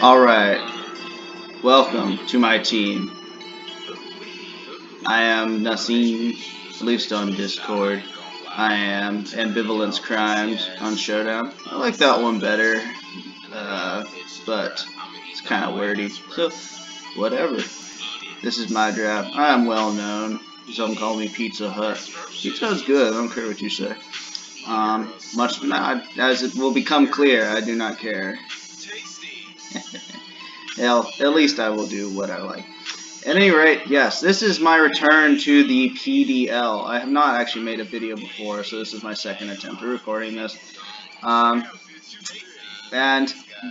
Alright, welcome to my team. I am Nassim, Leafstone on Discord. I am Ambivalence Crimes on Showdown. I like that one better, but it's kind of wordy. So, whatever. This is my draft. I am well known. Some call me Pizza Hut. Pizza Hut's good, I don't care what you say. Much not, as it will become clear, I do not care. Hell, at least I will do what I like. At any rate, yes, this is my return to the PDL. I have not actually made a video before, so this is my second attempt at recording this. And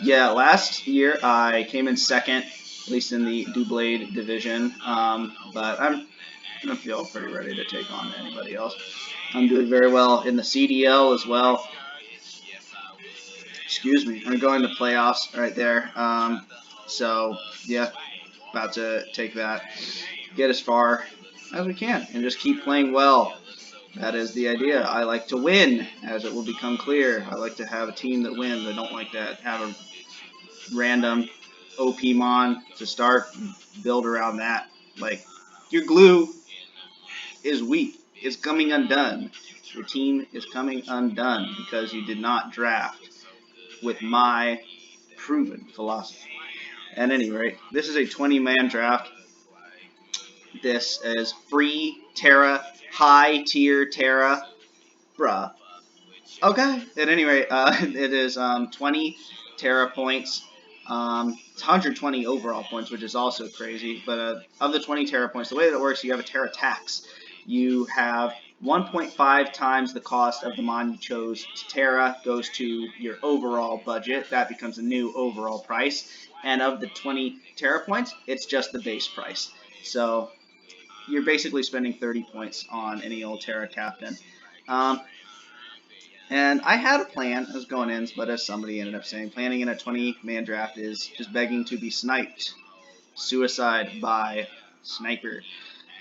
yeah, last year I came in second, at least in the Doublade division. But I feel pretty ready to take on anybody else. I'm doing very well in the CDL as well. Excuse me, I'm going to playoffs right there. So yeah, about to take that, get as far as we can, and just keep playing well. That is the idea. I like to win, as it will become clear. I like to have a team that wins. I don't like to have a random OP mon to start, build around that. Like, your glue is weak. It's coming undone. Your team is coming undone because you did not draft with my proven philosophy. At any rate, this is a 20-man draft. This is free Terra, high tier Terra, bruh. Okay. At any rate, it is 20 Terra points. It's 120 overall points, which is also crazy. But of the 20 Terra points, the way that it works, you have a Terra tax. You have 1.5 times the cost of the mon you chose to Terra goes to your overall budget. That becomes a new overall price. And of the 20 Terra points, it's just the base price. So you're basically spending 30 points on any old Terra captain. And I had a plan as going in, but as somebody ended up saying, planning in a 20-man draft is just begging to be sniped. Suicide by sniper.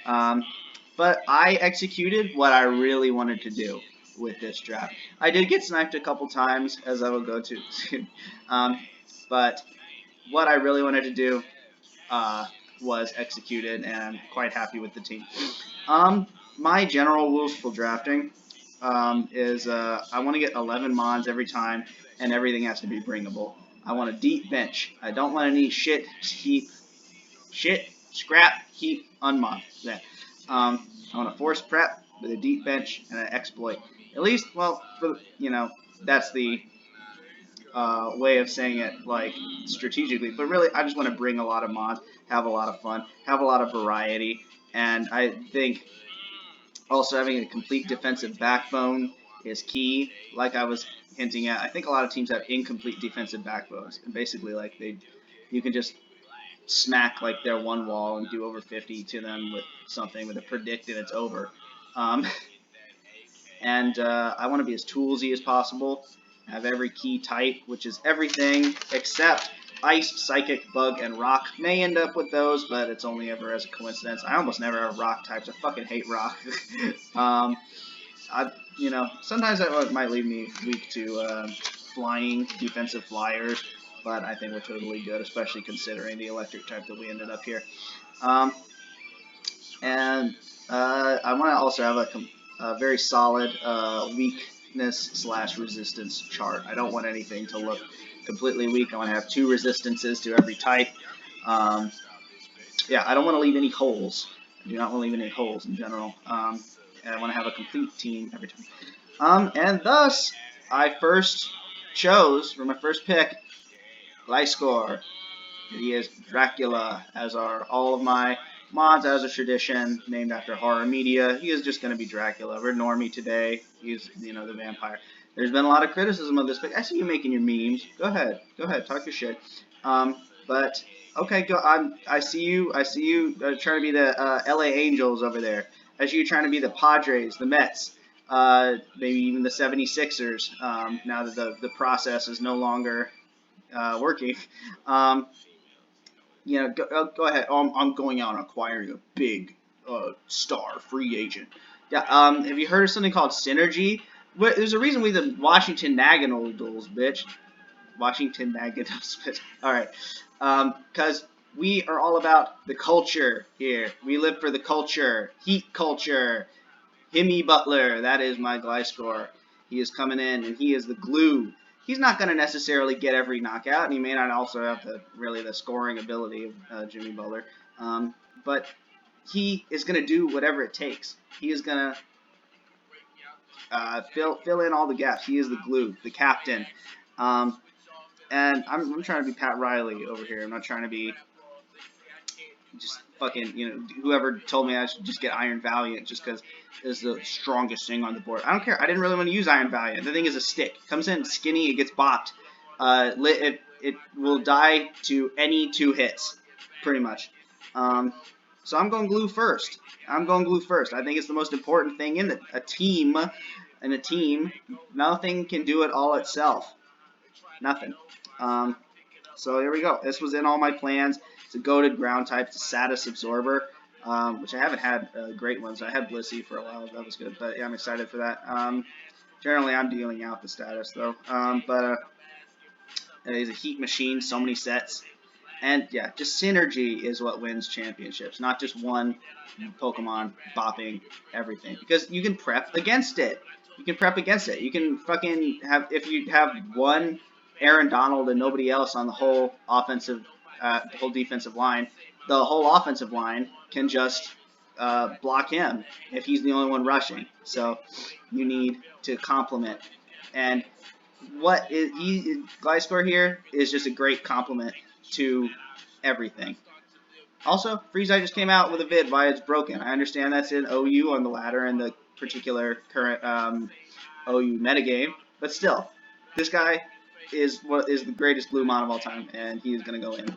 But I executed what I really wanted to do with this draft. I did get sniped a couple times, as I will go to. But what I really wanted to do was executed, and I'm quite happy with the team. My general rules for drafting is I want to get 11 mons every time, and everything has to be bringable. I want a deep bench. I don't want any shit, scrap, heap, unmod. Yeah. I want a force prep with a deep bench and an exploit. At least, well, that's the way of saying it, like, strategically. But really, I just want to bring a lot of mods, have a lot of fun, have a lot of variety, and I think also having a complete defensive backbone is key. Like I was hinting at, I think a lot of teams have incomplete defensive backbones, and basically, like, you can just smack like their one wall and do over 50 to them with something with a predict and it's over. And I want to be as toolsy as possible. Have every key type, which is everything except Ice, Psychic, Bug, and Rock. May end up with those, but it's only ever as a coincidence. I almost never have Rock types. I fucking hate Rock. Sometimes that might leave me weak to flying, defensive flyers, but I think we're totally good, especially considering the electric type that we ended up here. I want to also have a very solid weakness/resistance chart. I don't want anything to look completely weak. I want to have 2 resistances to every type. Yeah, I don't want to leave any holes. I do not want to leave any holes in general. And I want to have a complete team every time. And thus, I first chose, for my first pick, Lyscore. He is Dracula, as are all of my mods, as a tradition, named after horror media. He is just going to be Dracula. We're normie today. He's, the vampire. There's been a lot of criticism of this pick. I see you making your memes. Go ahead, talk your shit. But okay, go. I see you trying to be the LA Angels over there. I see you trying to be the Padres, the Mets, maybe even the 76ers. Now that the process is no longer working. Go ahead. I'm going out and acquiring a big star free agent. Yeah. Have you heard of something called synergy? There's a reason we the Washington Naganadels, bitch. Washington Naganadels. Alright. Because we are all about the culture here. We live for the culture. Heat culture. Himmy Butler, that is my Gliscor. He is coming in, and he is the glue. He's not going to necessarily get every knockout, and he may not also have the scoring ability of Jimmy Butler. But he is going to do whatever it takes. He is going to fill in all the gaps. He is the glue, the captain. And I'm trying to be Pat Riley over here. I'm not trying to be just fucking, whoever told me I should just get Iron Valiant just because it's the strongest thing on the board. I don't care. I didn't really want to use Iron Valiant. The thing is a stick. Comes in skinny, it gets bopped. It will die to any 2 hits, pretty much. So I'm going glue first. I think it's the most important thing in a team. In a team, nothing can do it all itself. Nothing. So here we go. This was in all my plans. It's a goated ground type. It's a Satis Absorber, which I haven't had great ones. I had Blissey for a while. That was good. But yeah, I'm excited for that. Generally, I'm dealing out the status, though. He's a heat machine. So many sets. And yeah, just synergy is what wins championships. Not just one Pokemon bopping everything. Because you can prep against it. You can fucking have, if you have one Aaron Donald and nobody else on the whole defensive line, the whole offensive line can just block him if he's the only one rushing. So you need to complement. And Gliscor here is just a great complement to everything. Also, Freezeye just came out with a vid why it's broken. I understand that's in OU on the ladder and the particular current OU metagame, but still, this guy is the greatest blue mon of all time, and he is going to go in.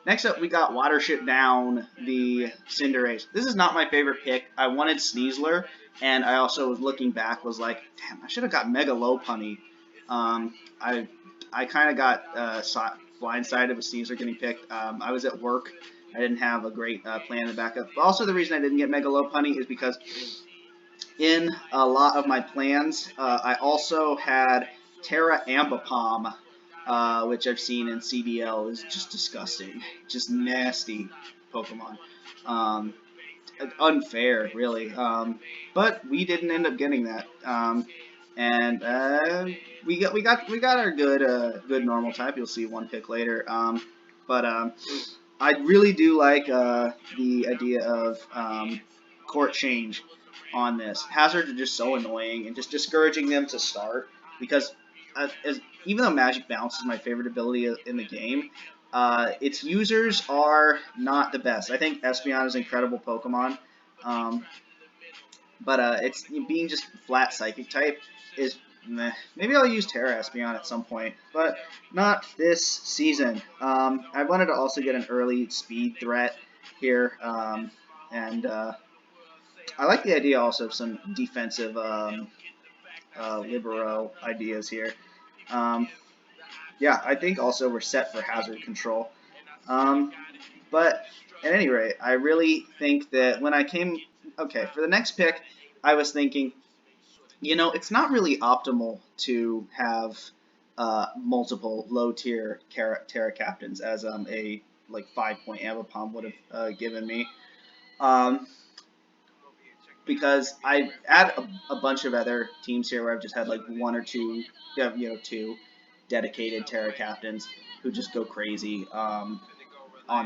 Next up, we got Watership Down, the Cinderace. This is not my favorite pick. I wanted Sneasler, and I also was looking back, was like, damn, I should have got Mega Lopunny. I kind of got blindsided with Sneasler getting picked. I was at work. I didn't have a great plan to back up. But also, the reason I didn't get Mega Lopunny is because in a lot of my plans, I also had Terra Ambipom, which I've seen in CDL is just disgusting, just nasty Pokemon. Unfair, really. But we didn't end up getting that. And we got our good normal type. You'll see one pick later. I really do like the idea of court change on this. Hazards are just so annoying and just discouraging them to start because even though Magic Bounce is my favorite ability in the game, its users are not the best. I think Espeon is an incredible Pokemon, but it's being just flat Psychic type is meh. Maybe I'll use Terra Espeon at some point, but not this season. I wanted to also get an early speed threat here, and I like the idea also of some defensive Libero ideas here. Yeah, I think also we're set for hazard control. But at any rate, I really think that when I came... Okay, for the next pick, I was thinking, it's not really optimal to have multiple low-tier Terra Captains, as a 5-point Ambipom would have given me. Because I add a bunch of other teams here where I've just had like one or two, two dedicated Terra Captains who just go crazy on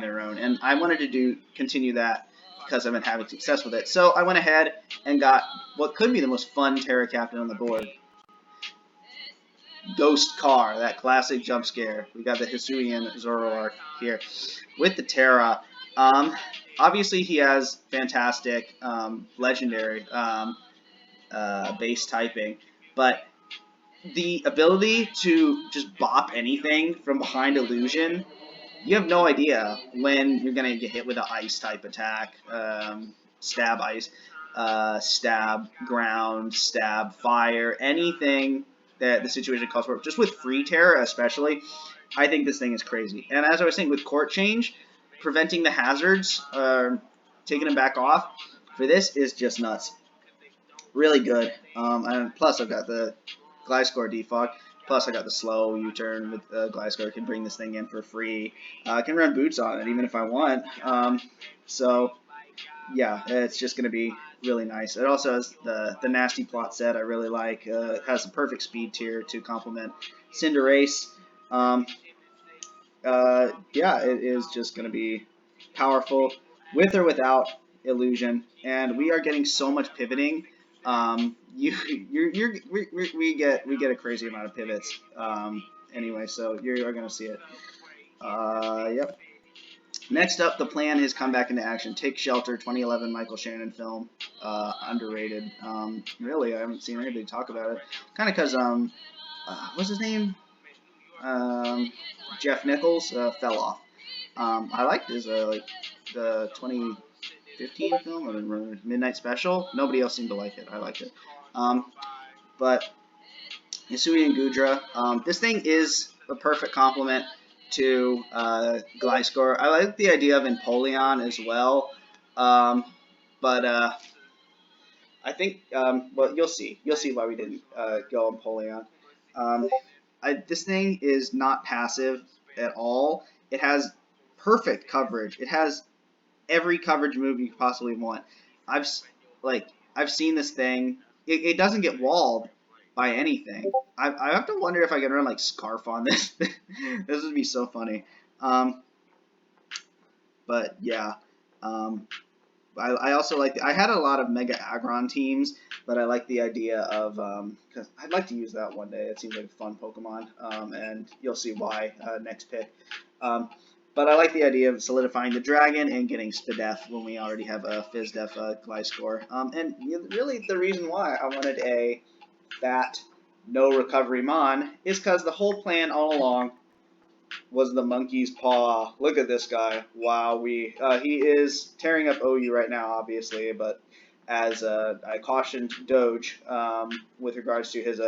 their own, and I wanted to continue that because I've been having success with it. So I went ahead and got what could be the most fun Terra Captain on the board. Ghost Car, that classic jump scare. We got the Hisuian Zoroark here with the Terra. Obviously, he has fantastic legendary base typing, but the ability to just bop anything from behind illusion, you have no idea when you're going to get hit with an ice type attack, stab ice, stab ground, stab fire, anything that the situation calls for. Just with free Terra especially, I think this thing is crazy. And as I was saying, with court change, preventing the hazards, taking them back off, for this is just nuts. Really good. And plus, I've got the Gliscor defog. Plus, I got the slow U-turn with Gliscor. Can bring this thing in for free. I can run boots on it even if I want. So yeah, it's just going to be really nice. It also has the nasty plot set I really like. It has a perfect speed tier to complement Cinderace. Um, yeah, it is just going to be powerful with or without illusion, and we are getting so much pivoting. We get a crazy amount of pivots. Anyway, so you are going to see it. Yep. Next up, the plan has come back into action. Take Shelter, 2011 Michael Shannon film. Underrated. Really, I haven't seen anybody talk about it. Kind of because, what's his name? Jeff Nichols fell off. I liked his, the 2015 film, or Midnight Special. Nobody else seemed to like it. I liked it. But Yasui and Gudra. This thing is a perfect complement to Gliscor. I like the idea of Empoleon as well, but I think well, you'll see. You'll see why we didn't go Empoleon. This thing is not passive at all. It has perfect coverage. It has every coverage move you could possibly want. I've like I've seen this thing. It doesn't get walled by anything. I have to wonder if I can run like Scarf on this. This would be so funny. But yeah, I also like. I had a lot of Mega Aggron teams, but I like the idea of because I'd like to use that one day. It seems like a fun Pokemon, and you'll see why next pick. But I like the idea of solidifying the dragon and getting Spadef when we already have a Fizdef Gliscor. And really the reason why I wanted a fat, no recovery Mon is because the whole plan all along was the monkey's paw. Look at this guy. Wow, he is tearing up OU right now, obviously, but as I cautioned Doge with regards to his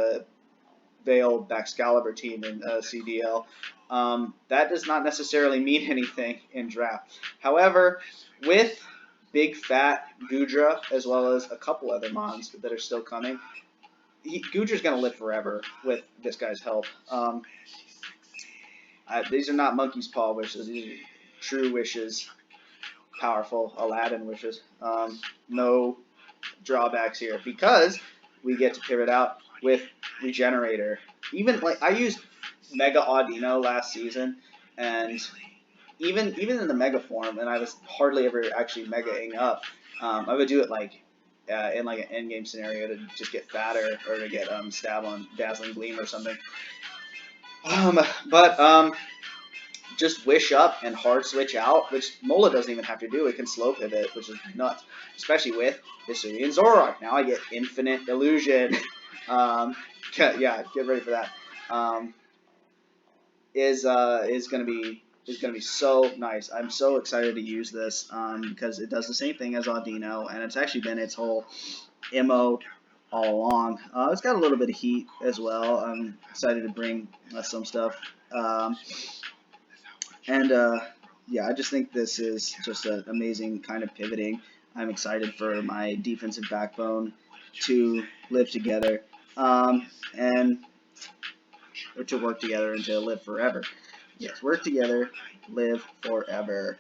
Veiled Baxcalibur team in CDL, that does not necessarily mean anything in draft. However, with Big Fat Gudra, as well as a couple other Mons that are still coming, Gudra's going to live forever with this guy's help. These are not monkey's paw wishes. These are true wishes. Powerful Aladdin wishes. No drawbacks here because we get to pivot out with Regenerator. Even like I used Mega Audino last season, and even in the Mega form, and I was hardly ever actually Megaing up. I would do it like in like an endgame scenario to just get fatter or to get stab on Dazzling Gleam or something. But just wish up and hard switch out, which Mola doesn't even have to do. It can slow pivot, which is nuts, especially with Hisui and Zoroark. Now I get infinite illusion. Yeah, get ready for that. Is gonna be so nice. I'm so excited to use this because it does the same thing as Audino, and it's actually been its whole MO all along. It's got a little bit of heat as well. I'm excited to bring some stuff. Yeah, I just think this is just an amazing kind of pivoting. I'm excited for my defensive backbone to live together and or to work together and to live forever. Yes, work together, live forever.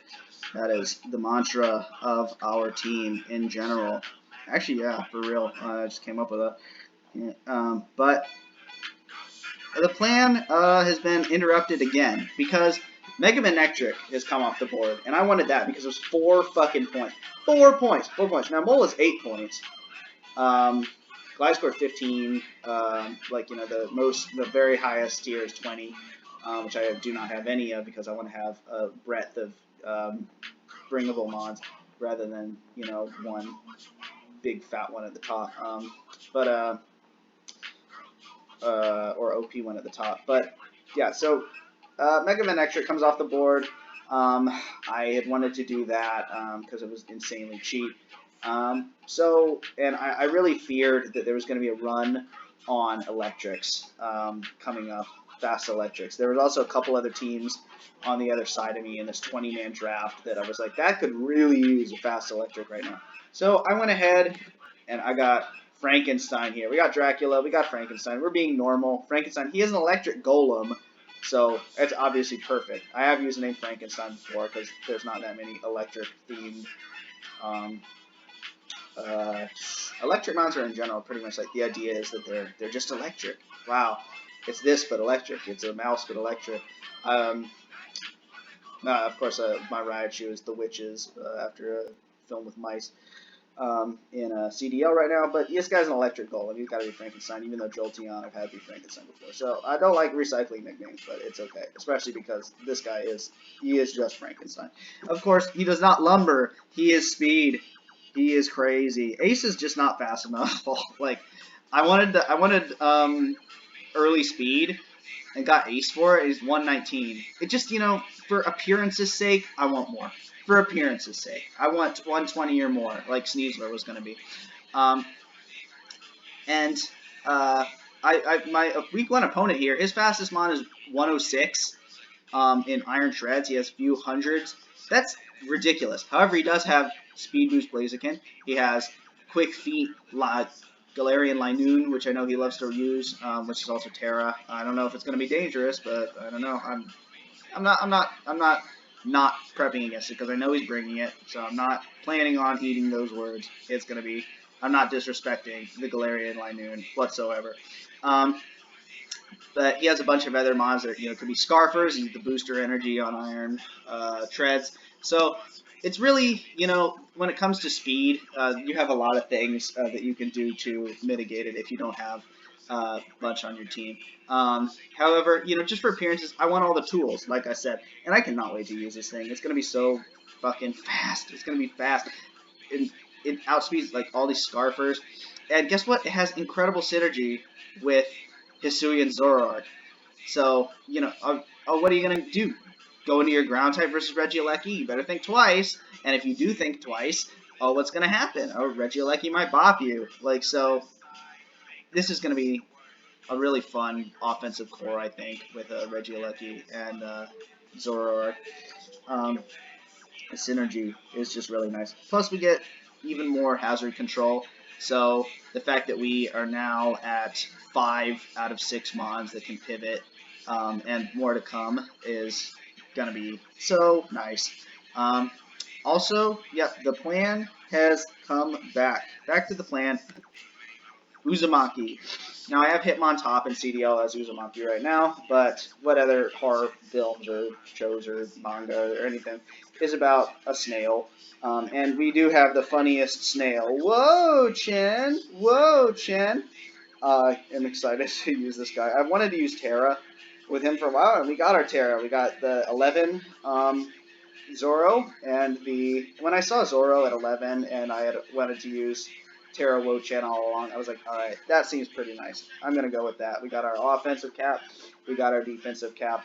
That is the mantra of our team in general. Actually, yeah, for real. I just came up with that. Yeah, but the plan has been interrupted again because Mega Manectric has come off the board, and I wanted that because it was 4 fucking points. 4 points! 4 points. Now, Mola's 8 points. Gliscor 15. Like, you know, the very highest tier is 20, which I do not have any of because I want to have a breadth of bringable mods rather than, you know, one big fat one at the top. Or OP one at the top. But yeah, so Mega Man Extra comes off the board. I had wanted to do that because it was insanely cheap. And I really feared that there was going to be a run on electrics coming up, fast electrics. There was also a couple other teams on the other side of me in this 20-man draft that I was like, that could really use a fast electric right now. So I went ahead and I got Frankenstein here. We got Dracula. We got Frankenstein. We're being normal. Frankenstein. He has an electric golem, so it's obviously perfect. I have used the name Frankenstein before because there's not that many electric themed um, uh, electric monster in general. Pretty much like the idea is that they're just electric. Wow, it's this but electric. It's a mouse but electric. Um, of course, my Raichu is the witches after a film with mice. In a CDL right now, but this guy's an electric golem. He's got to be Frankenstein, even though Jolteon I've had to be Frankenstein before. So I don't like recycling nicknames, but it's okay, especially because this guy is just Frankenstein. Of course, he does not lumber. He is speed. He is crazy. Ace is just not fast enough. Like I wanted early speed and got Ace for it. He's 119. It just, for appearance's sake, I want more. For appearance's sake, I want 120 or more, like Sneasler was going to be. And my week 1 opponent here, his fastest mon is 106 in Iron Shreds. He has a few hundreds. That's ridiculous. However, he does have Speed Boost Blaziken. He has Quick Feet Galarian Linoon, which I know he loves to use, which is also Terra. I don't know if it's going to be dangerous, but I don't know. I'm not prepping against it because I know he's bringing it, so I'm not planning on eating those words. It's going to be, I'm not disrespecting the Galarian Linoon whatsoever. But he has a bunch of other mons that, could be Scarfers. He's the booster energy on Iron Treads. So it's really, when it comes to speed, you have a lot of things that you can do to mitigate it if you don't have much on your team. However, just for appearances, I want all the tools, like I said, and I cannot wait to use this thing. It's going to be so fucking fast. It's going to be fast. It outspeeds like all these Scarfers. And guess what? It has incredible synergy with Hisuian Zoroark. So, what are you going to do? Go into your ground type versus Regieleki? You better think twice. And if you do think twice, what's going to happen? Regieleki might bop you. So this is going to be a really fun offensive core, I think, with Regieleki and Zoroark. The synergy is just really nice. Plus, we get even more hazard control. So the fact that we are now at 5 out of 6 mons that can pivot, and more to come, is gonna be so nice. Also, yep, the plan has come back. Back to the plan. Uzumaki. Now, I have Hitmontop and CDL as Uzumaki right now, but what other horror films or shows or manga or anything is about a snail. And we do have the funniest snail. Whoa, Chen! Whoa, Chen! I'm excited to use this guy. I've wanted to use Terra with him for a while, and we got our Terra. We got the 11 Zoro, and when I saw Zoro at 11 and I had wanted to use Terra Wo-Chen all along, I was like, alright, that seems pretty nice. I'm going to go with that. We got our offensive cap, we got our defensive cap,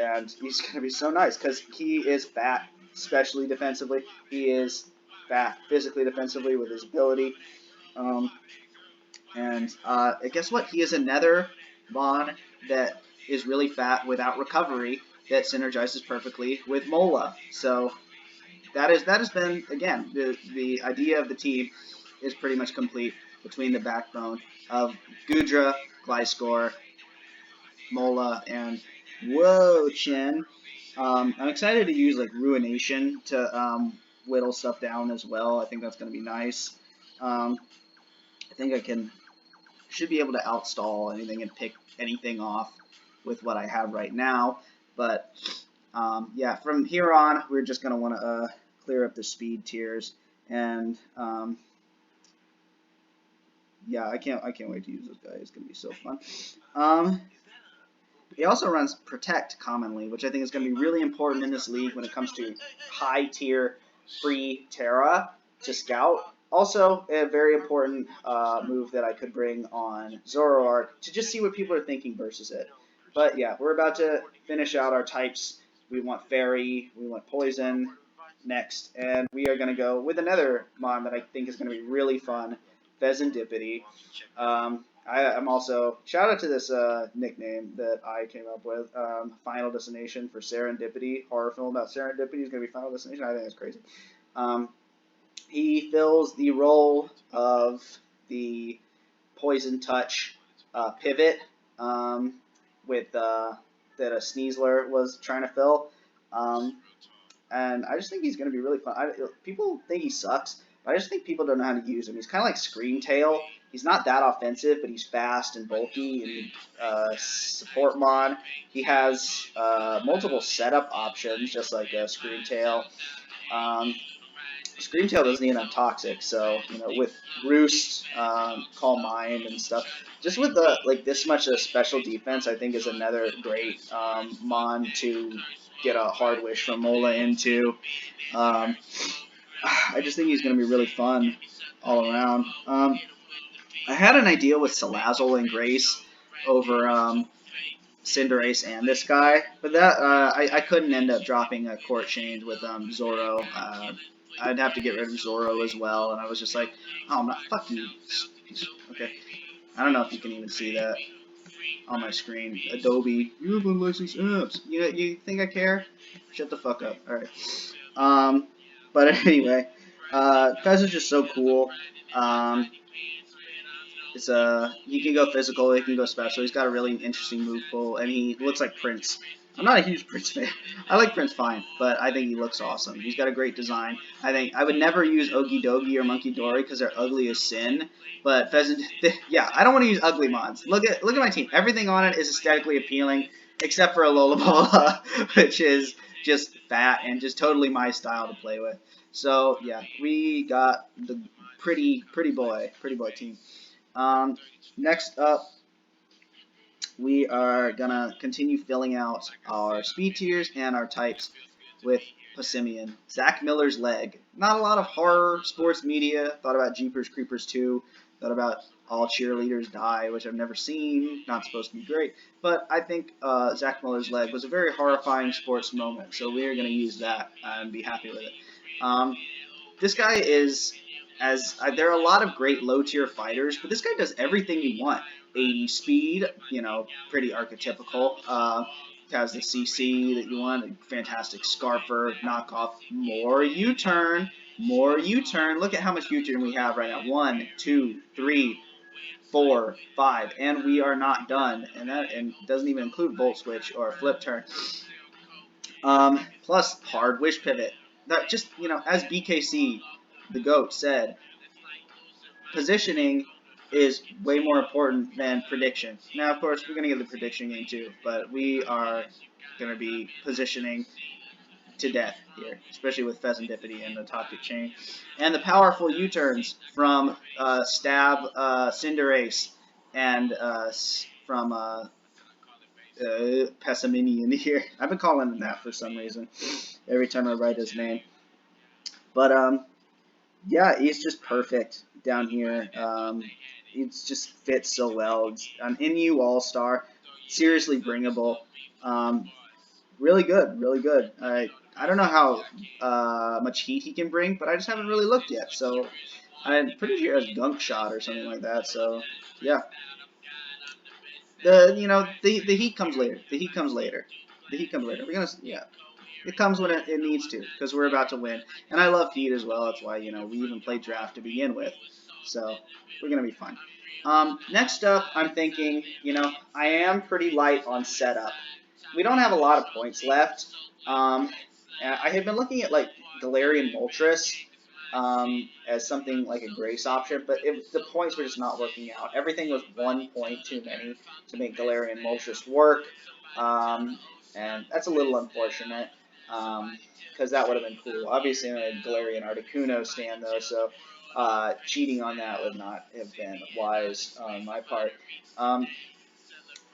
and he's going to be so nice because he is fat, especially defensively. He is fat physically defensively with his ability. And guess what? He is another Mon that is really fat without recovery that synergizes perfectly with Mola. So that has been, again, the idea of the team is pretty much complete between the backbone of Gudra, Gliscor, Mola, and whoa, Chen. I'm excited to use like Ruination to whittle stuff down as well. I think that's going to be nice. I think should be able to outstall anything and pick anything off with what I have right now. But yeah, from here on, we're just going to want to clear up the speed tiers. And yeah, I can't wait to use this guy. It's going to be so fun. He also runs Protect commonly, which I think is going to be really important in this league when it comes to high tier free Terra to scout. Also, a very important move that I could bring on Zoroark to just see what people are thinking versus it. But yeah, we're about to finish out our types. We want Fairy, we want Poison next, and we are going to go with another mon that I think is going to be really fun, Pheasantipity. I'm also, shout out to this nickname that I came up with, Final Destination for Serendipity, horror film about serendipity is going to be Final Destination. I think that's crazy. He fills the role of the poison touch pivot with that a Sneasler was trying to fill. And I just think he's going to be really fun. People think he sucks, but I just think people don't know how to use him. He's kind of like Scream Tail. He's not that offensive, but he's fast and bulky and support mod. He has multiple setup options, just like a Scream Tail. Screamtail doesn't even have Toxic, so with Roost, Calm Mind, and stuff, just with this much of special defense, I think is another great mon to get a Hard Wish from Mola into. I just think he's going to be really fun all around. I had an idea with Salazzle and Grace over Cinderace and this guy, but that I couldn't end up dropping a court change with Zoro. I'd have to get rid of Zoro as well, and I was just like, oh, I'm not, fuck you. Okay, I don't know if you can even see that on my screen. Adobe, you have unlicensed apps. You think I care? Shut the fuck up. All right. But anyway, Fez is just so cool. It's he can go physical, he can go special. He's got a really interesting move pool, and he looks like Prince. I'm not a huge Prince fan. I like Prince fine, but I think he looks awesome. He's got a great design. I think I would never use Okie Dokie or Monkey Dory because they're ugly as sin. But Pheasant, yeah, I don't want to use ugly mods. Look at my team. Everything on it is aesthetically appealing, except for a Lollapalooza, which is just fat and just totally my style to play with. So yeah, we got the pretty boy team. Next up, we are gonna continue filling out our speed tiers and our types with Passimian. Zach Miller's leg. Not a lot of horror sports media. Thought about Jeepers Creepers 2. Thought about All Cheerleaders Die, which I've never seen. Not supposed to be great. But I think Zach Miller's leg was a very horrifying sports moment. So we are going to use that and be happy with it. This guy is, there are a lot of great low-tier fighters, but this guy does everything you want. 80 speed, pretty archetypical. Has the CC that you want, a fantastic Scarfer, knockoff, more U-turn. Look at how much U-turn we have right now. 1, 2, 3, 4, 5, and we are not done. And doesn't even include Volt Switch or Flip Turn. Plus Hard Wish Pivot. That just, as BKC, the GOAT, said, positioning is way more important than prediction. Now, of course, we're going to get the prediction game too, but we are going to be positioning to death here, especially with Pheasantipity and the Toxic Chain. And the powerful U-turns from Stab Cinderace and from Pessiminian here. I've been calling him that for some reason every time I write his name. But yeah, he's just perfect down here. It just fits so well. It's an NU All-Star, seriously bringable. Really good. I don't know how much heat he can bring, but I just haven't really looked yet. So I'm pretty sure he has Gunk Shot or something like that. So yeah. The heat comes later. We're gonna It comes when it needs to, because we're about to win. And I love feed as well. That's why we even played draft to begin with. So we're gonna be fine. Next up, I'm thinking I am pretty light on setup. We don't have a lot of points left. I had been looking at like Galarian Moltres as something like a Grace option, but the points were just not working out. Everything was 1 point too many to make Galarian Moltres work, and that's a little unfortunate, because that would have been cool. Obviously, I'm a Galarian Articuno stand, though, so cheating on that would not have been wise on my part.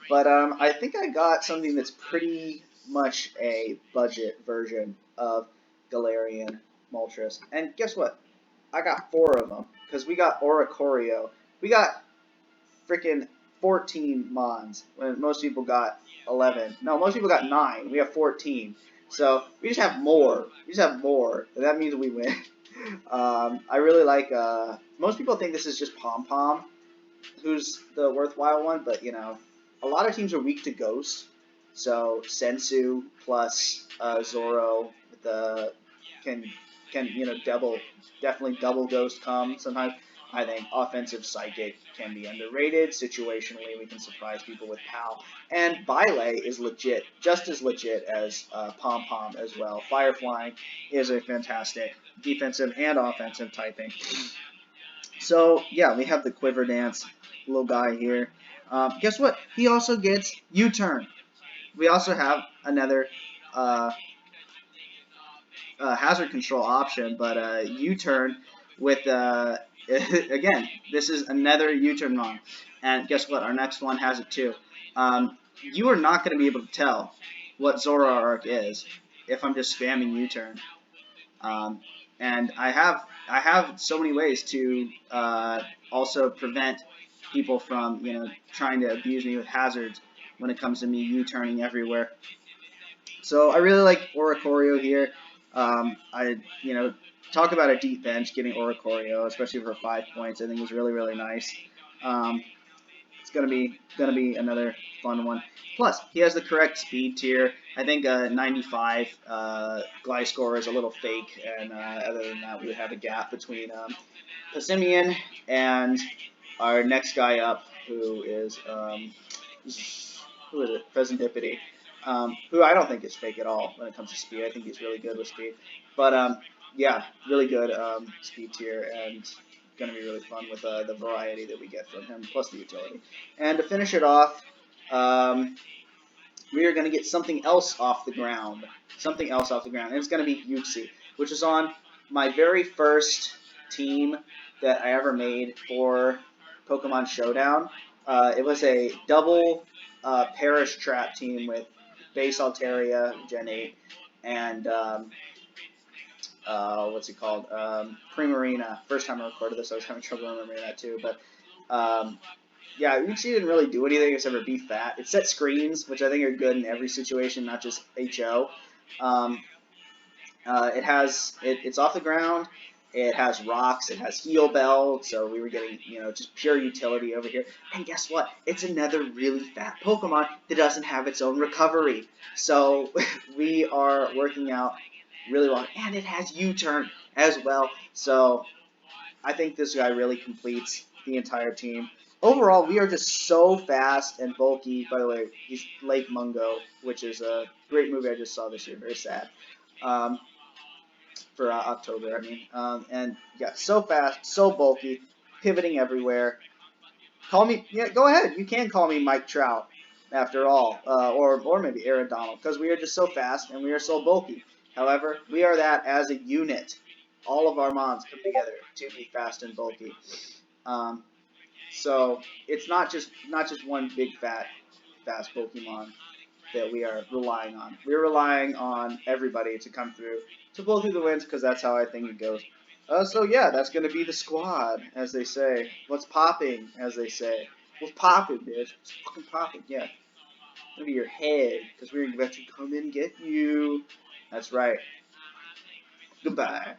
But I think I got something that's pretty much a budget version of Galarian Moltres. And guess what? I got 4 of them, because we got Oricorio. We got freaking 14 Mons, when most people got 11. No, most people got 9. We have 14. So we just have more. And that means we win. I really like, most people think this is just Pom Pom, who's the worthwhile one, but a lot of teams are weak to Ghost, so Sensu plus Zoro with the can definitely double Ghost come sometimes. I think offensive psychic can be underrated. Situationally, we can surprise people with PAL. And Bile is legit, just as legit as Pom Pom as well. Fireflying is a fantastic defensive and offensive typing. So yeah, we have the Quiver Dance little guy here. Guess what? He also gets U-turn. We also have another uh, hazard control option, but U-turn with again. This is another U-turn run, and guess what? Our next one has it too. You are not going to be able to tell what Zoroark is if I'm just spamming U-turn. Um, and I have so many ways to also prevent people from trying to abuse me with hazards when it comes to me U-turning everywhere. So I really like Oricorio here. I talk about a deep bench getting Oricorio, especially for 5 points. I think is really nice. Um, it's gonna be another fun one. Plus, he has the correct speed tier. I think 95 Gliscor is a little fake, and other than that, we would have a gap between Passimian and our next guy up, who is who is it? Presentipity, who I don't think is fake at all when it comes to speed. I think he's really good with speed. But yeah, really good speed tier, and going to be really fun with the variety that we get from him, plus the utility. And to finish it off, we are going to get something else off the ground. Something else off the ground. And it's going to be Yuxi, which is on my very first team that I ever made for Pokemon Showdown. It was a double Parish Trap team with Base Altaria, Gen 8, and what's it called? Primarina. First time I recorded this, I was having trouble remembering that too. But yeah, Uchi didn't really do anything except for be fat. It set screens, which I think are good in every situation, not just HO. It's off the ground. It has rocks. It has heal bell. So we were getting just pure utility over here. And guess what? It's another really fat Pokemon that doesn't have its own recovery. So we are working out really well, and it has U-turn as well. So I think this guy really completes the entire team. Overall, we are just so fast and bulky. By the way, he's Lake Mungo, which is a great movie I just saw this year. Very sad. Um, for October, I mean. And yeah, so fast, so bulky, pivoting everywhere. Call me, yeah, go ahead. You can call me Mike Trout, after all, or maybe Aaron Donald, because we are just so fast and we are so bulky. However, we are that as a unit. All of our mons come together to be fast and bulky. Um, so it's not just one big fast Pokemon that we are relying on. We're relying on everybody to come through to pull through the wins, because that's how I think it goes. So yeah, that's gonna be the squad, as they say. What's popping, as they say. What's popping, bitch? What's fucking popping? Yeah, gonna be your head, because we're about to come and get you. That's right. Goodbye.